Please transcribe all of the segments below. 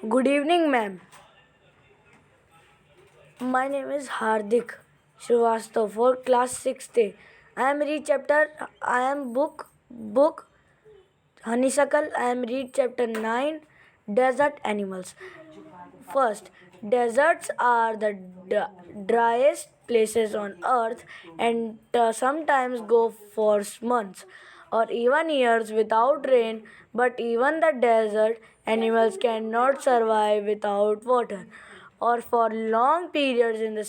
Good evening, ma'am. My name is Hardik Srivastav for class 6th A. I am read chapter. I am book Honeysuckle. I am read chapter 9. Desert animals. First, deserts are the driest places on earth and sometimes go for months or even years without rain, but even the desert animals cannot survive without water or for long periods in the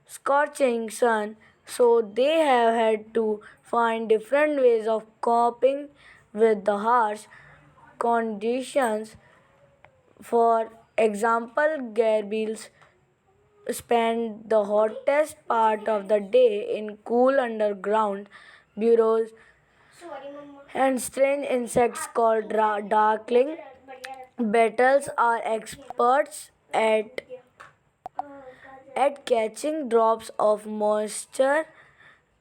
scorching sun, so they have had to find different ways of coping with the harsh conditions. For example, Gerbils spend the hottest part of the day in cool underground burrows and strange insects called darkling beetles are experts at catching drops of moisture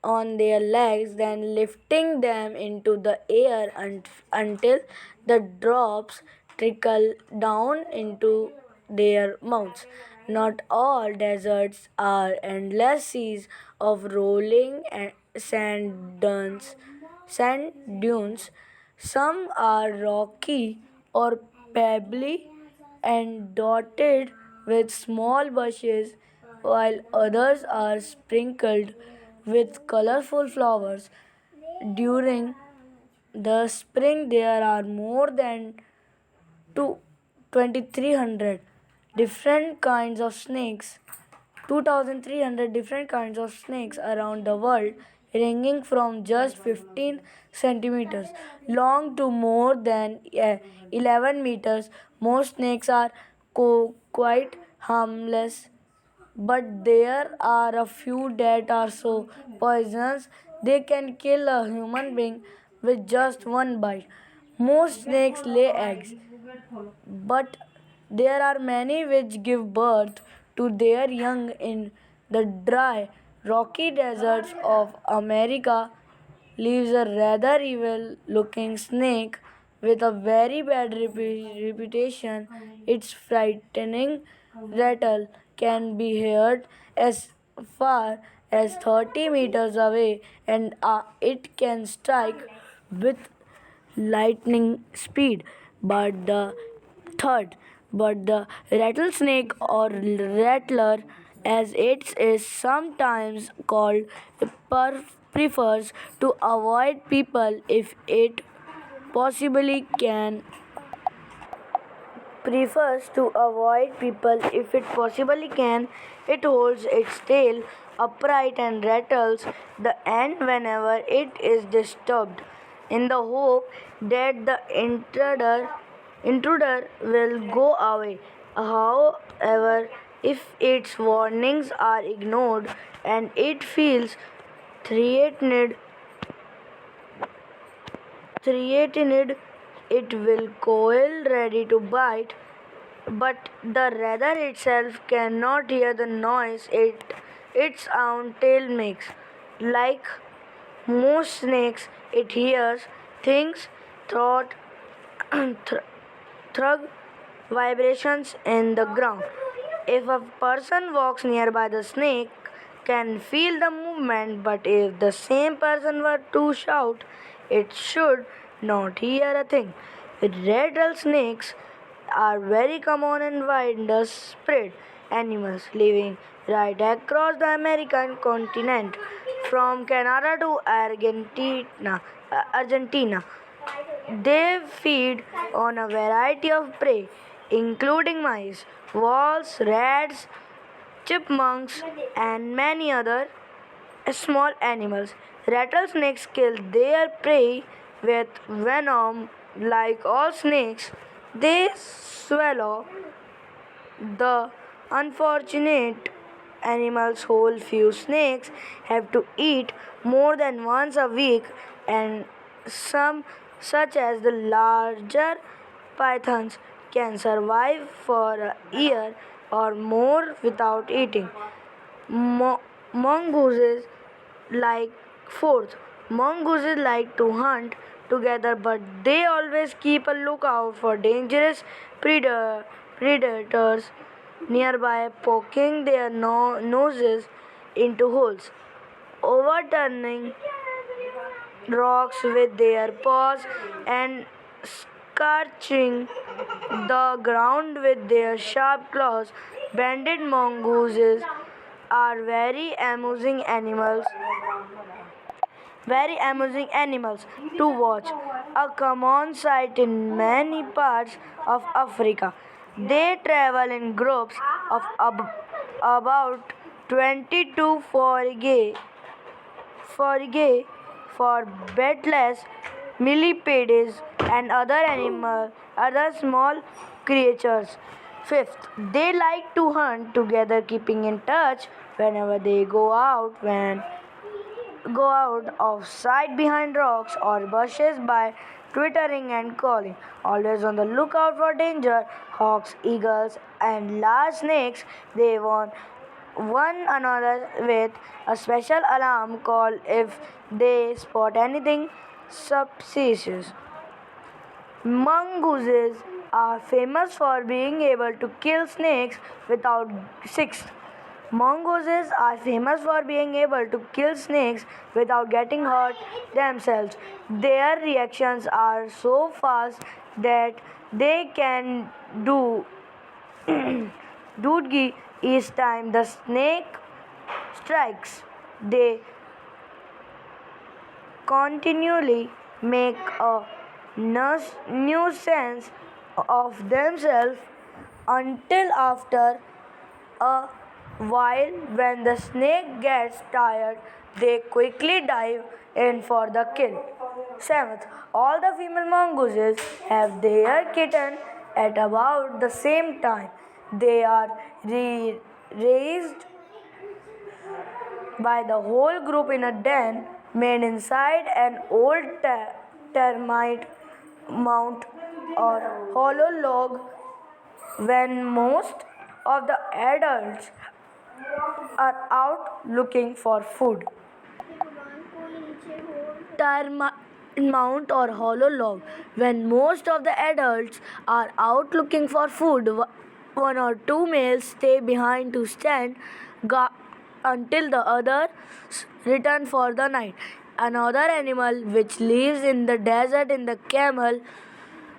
on their legs, then lifting them into the air until the drops trickle down into their mouths. Not all deserts are endless seas of rolling sand dunes. Some are rocky or pebbly and dotted with small bushes, while others are sprinkled with colorful flowers. During the spring, there are more than 2,300 different kinds of snakes, 2,300 different kinds of snakes around the world, ranging from just 15 centimeters long to more than 11 meters. Most snakes are quite harmless, but there are a few that are so poisonous they can kill a human being with just one bite. Most snakes lay eggs, but there are many which give birth to their young in the dry, rocky deserts of America. Lives a rather evil looking snake with a very bad reputation. Its frightening rattle can be heard as far as 30 meters away, and it can strike with lightning speed. But the third, but the rattlesnake or rattler, as it is sometimes called, prefers to avoid people if it possibly can prefers to avoid people if it possibly can. It holds its tail upright and rattles the end whenever it is disturbed, in the hope that the intruder will go away. However, if its warnings are ignored and it feels threatened, threatened, it will coil ready to bite, but the rather itself cannot hear the noise its own tail makes. Like most snakes, it hears things through through vibrations in the ground. If a person walks nearby, the snake can feel the movement, but if the same person were to shout, it should not hear a thing. Rattlesnakes are very common and widespread animals living right across the American continent, from Canada to Argentina. They feed on a variety of prey, including mice, voles, rats, chipmunks, and many other small animals. Rattlesnakes kill their prey with venom. Like all snakes, they swallow the unfortunate animals whole. Few snakes have to eat more than once a week, and some, such as the larger pythons, can survive for a year or more without eating. Mongooses like fourth. Mongooses like to hunt together, but they always keep a lookout for dangerous predators nearby, poking their noses into holes, overturning rocks with their paws, and scorching the ground with their sharp claws. Banded mongooses are very amusing animals to watch, a common sight in many parts of Africa. They travel in groups of about 20 to forage for beetles, millipedes, and other small creatures. Fifth, they like to hunt together, keeping in touch whenever they go out of sight behind rocks or bushes by twittering and calling. Always on the lookout for danger, hawks, eagles, and large snakes, they warn one another with a special alarm call if they spot anything suspicious. Mongooses are famous for being able to kill snakes without sixth. Mongooses are famous for being able to kill snakes without getting hurt themselves. Their reactions are so fast that they can do doodgi each time the snake strikes. They continually make a nuisance of themselves until after a while, when the snake gets tired, they quickly dive in for the kill. Seventh, all the female mongooses have their kitten at about the same time. They are raised by the whole group in a den made inside an old termite mound or hollow log. When most of the adults are out looking for food, termite or hollow log. When most of the adults are out looking for food, one or two males stay behind to stand guard until the others return for the night. Another animal which lives in the desert in the camel.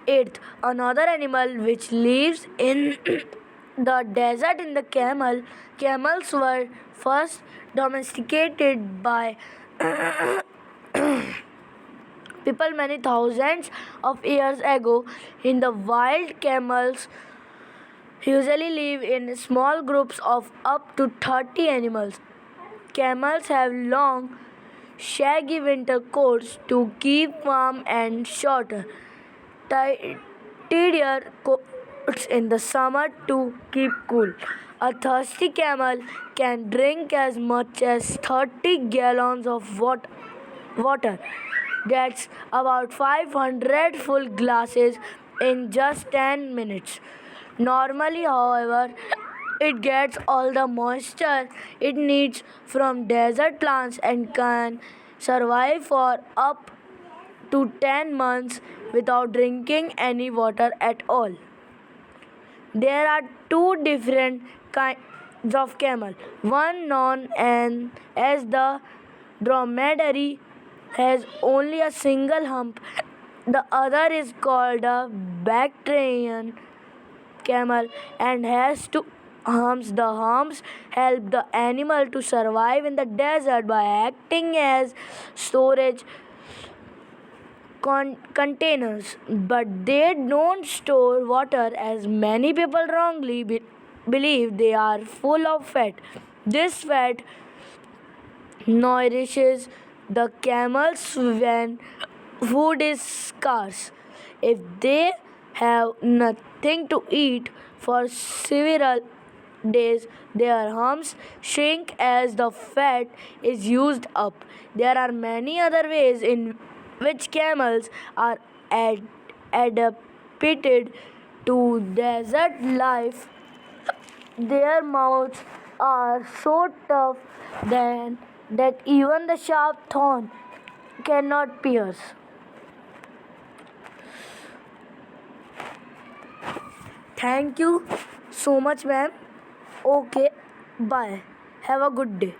Eighth, another animal which lives in the desert in the camel. Camels were first domesticated by people many thousands of years ago. In the wild, camels usually live in small groups of up to 30 animals. Camels have long, shaggy winter coats to keep warm and shorter, tidier coats in the summer to keep cool. A thirsty camel can drink as much as 30 gallons of water. That's about 500 full glasses in just 10 minutes. Normally, however, it gets all the moisture it needs from desert plants and can survive for up to 10 months without drinking any water at all. There are two different kinds of camel. One known as the dromedary has only a single hump. The other is called a Bactrian camel and has two humps. The humps help the animal to survive in the desert by acting as storage containers, but they don't store water as many people wrongly believe. They are full of fat. This fat nourishes the camels when food is scarce. If they have nothing to eat for several days, their humps shrink as the fat is used up. There are many other ways in which camels are adapted to desert life. Their mouths are so tough that even the sharp thorn cannot pierce. Thank you so much, ma'am. Okay, bye. Have a good day.